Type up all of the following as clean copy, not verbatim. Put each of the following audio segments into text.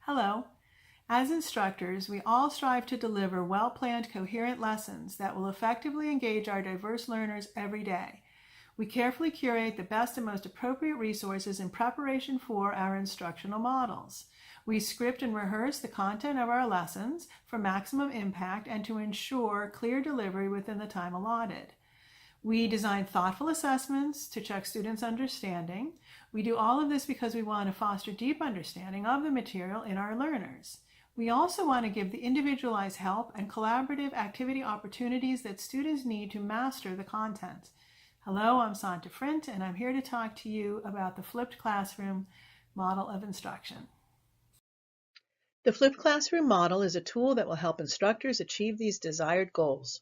Hello. As instructors, we all strive to deliver well-planned, coherent lessons that will effectively engage our diverse learners every day. We carefully curate the best and most appropriate resources in preparation for our instructional models. We script and rehearse the content of our lessons for maximum impact and to ensure clear delivery within the time allotted. We design thoughtful assessments to check students' understanding. We do all of this because we want to foster deep understanding of the material in our learners. We also want to give the individualized help and collaborative activity opportunities that students need to master the content. Hello, I'm Santa Frindt, and I'm here to talk to you about the flipped classroom model of instruction. The flipped classroom model is a tool that will help instructors achieve these desired goals.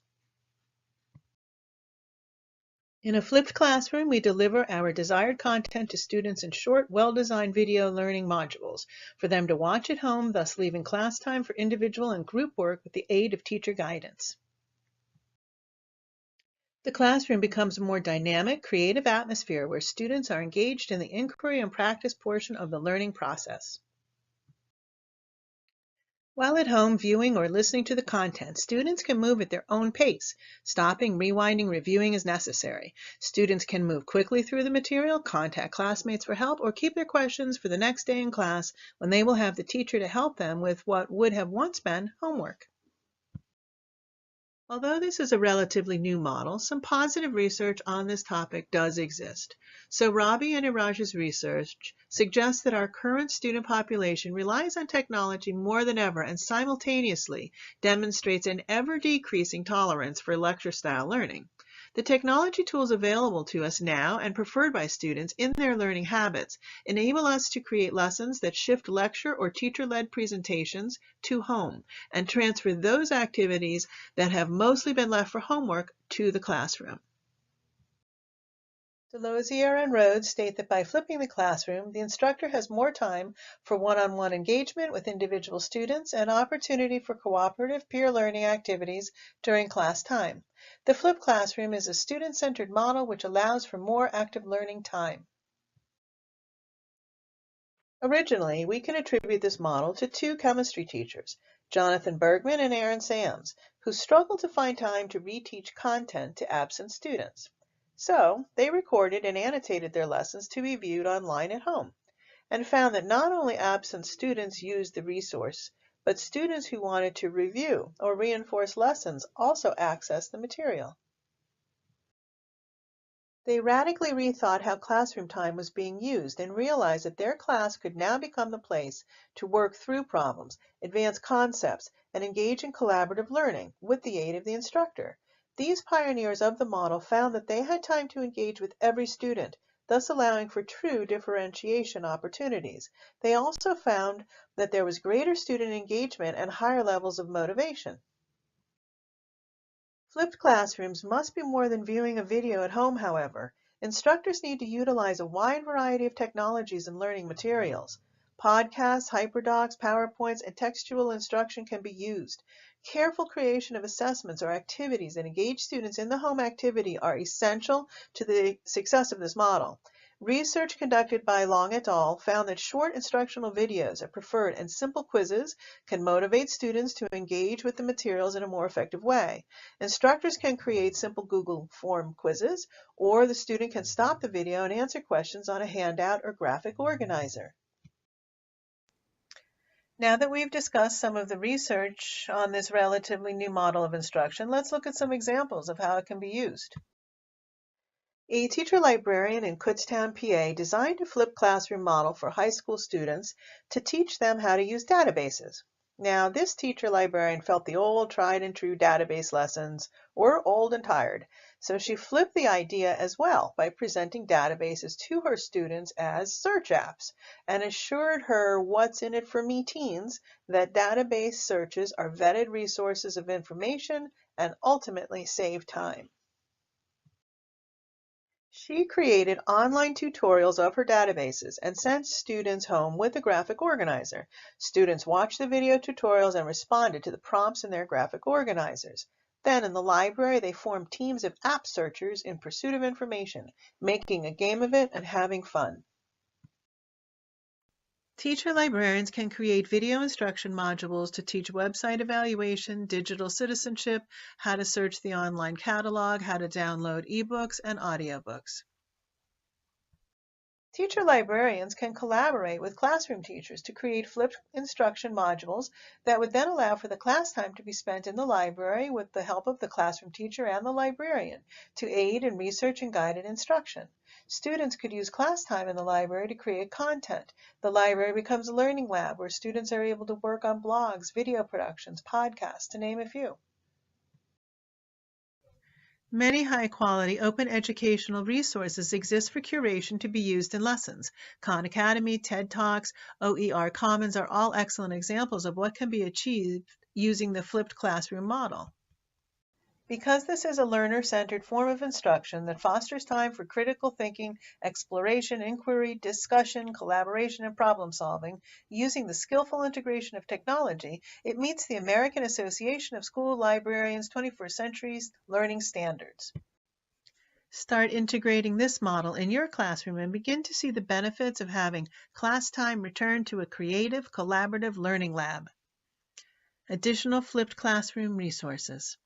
In a flipped classroom, we deliver our desired content to students in short, well-designed video learning modules for them to watch at home, thus leaving class time for individual and group work with the aid of teacher guidance. The classroom becomes a more dynamic, creative atmosphere where students are engaged in the inquiry and practice portion of the learning process. While at home viewing or listening to the content, students can move at their own pace, stopping, rewinding, reviewing as necessary. Students can move quickly through the material, contact classmates for help, or keep their questions for the next day in class when they will have the teacher to help them with what would have once been homework. Although this is a relatively new model, some positive research on this topic does exist. So Robbie and Iraj's research suggests that our current student population relies on technology more than ever and simultaneously demonstrates an ever-decreasing tolerance for lecture-style learning. The technology tools available to us now and preferred by students in their learning habits enable us to create lessons that shift lecture or teacher-led presentations to home and transfer those activities that have mostly been left for homework to the classroom. Delosier and Rhodes state that by flipping the classroom, the instructor has more time for one-on-one engagement with individual students and opportunity for cooperative peer learning activities during class time. The flipped classroom is a student-centered model which allows for more active learning time. Originally, we can attribute this model to two chemistry teachers, Jonathan Bergman and Aaron Sams, who struggled to find time to reteach content to absent students. So they recorded and annotated their lessons to be viewed online at home, and found that not only absent students used the resource, but students who wanted to review or reinforce lessons also accessed the material. They radically rethought how classroom time was being used and realized that their class could now become the place to work through problems, advance concepts, and engage in collaborative learning with the aid of the instructor. These pioneers of the model found that they had time to engage with every student, thus allowing for true differentiation opportunities. They also found that there was greater student engagement and higher levels of motivation. Flipped classrooms must be more than viewing a video at home, however. Instructors need to utilize a wide variety of technologies and learning materials. Podcasts, hyperdocs, PowerPoints, and textual instruction can be used. Careful creation of assessments or activities that engage students in the home activity are essential to the success of this model. Research conducted by Long et al. Found that short instructional videos are preferred and simple quizzes can motivate students to engage with the materials in a more effective way. Instructors can create simple Google form quizzes, or the student can stop the video and answer questions on a handout or graphic organizer. Now that we've discussed some of the research on this relatively new model of instruction, let's look at some examples of how it can be used. A teacher librarian in Kutztown, PA designed a flipped classroom model for high school students to teach them how to use databases. Now, this teacher librarian felt the old tried and true database lessons were old and tired, so she flipped the idea as well by presenting databases to her students as search apps and assured her what's in it for me teens that database searches are vetted resources of information and ultimately save time. She created online tutorials of her databases and sent students home with a graphic organizer. Students watched the video tutorials and responded to the prompts in their graphic organizers. Then in the library, they formed teams of app searchers in pursuit of information, making a game of it and having fun. Teacher librarians can create video instruction modules to teach website evaluation, digital citizenship, how to search the online catalog, how to download ebooks and audiobooks. Teacher librarians can collaborate with classroom teachers to create flipped instruction modules that would then allow for the class time to be spent in the library with the help of the classroom teacher and the librarian to aid in research and guided instruction. Students could use class time in the library to create content. The library becomes a learning lab where students are able to work on blogs, video productions, podcasts, to name a few. Many high-quality open educational resources exist for curation to be used in lessons. Khan Academy, TED Talks, OER Commons are all excellent examples of what can be achieved using the flipped classroom model. Because this is a learner-centered form of instruction that fosters time for critical thinking, exploration, inquiry, discussion, collaboration, and problem-solving, using the skillful integration of technology, it meets the American Association of School Librarians 21st Century Learning Standards. Start integrating this model in your classroom and begin to see the benefits of having class time return to a creative, collaborative learning lab. Additional flipped classroom resources.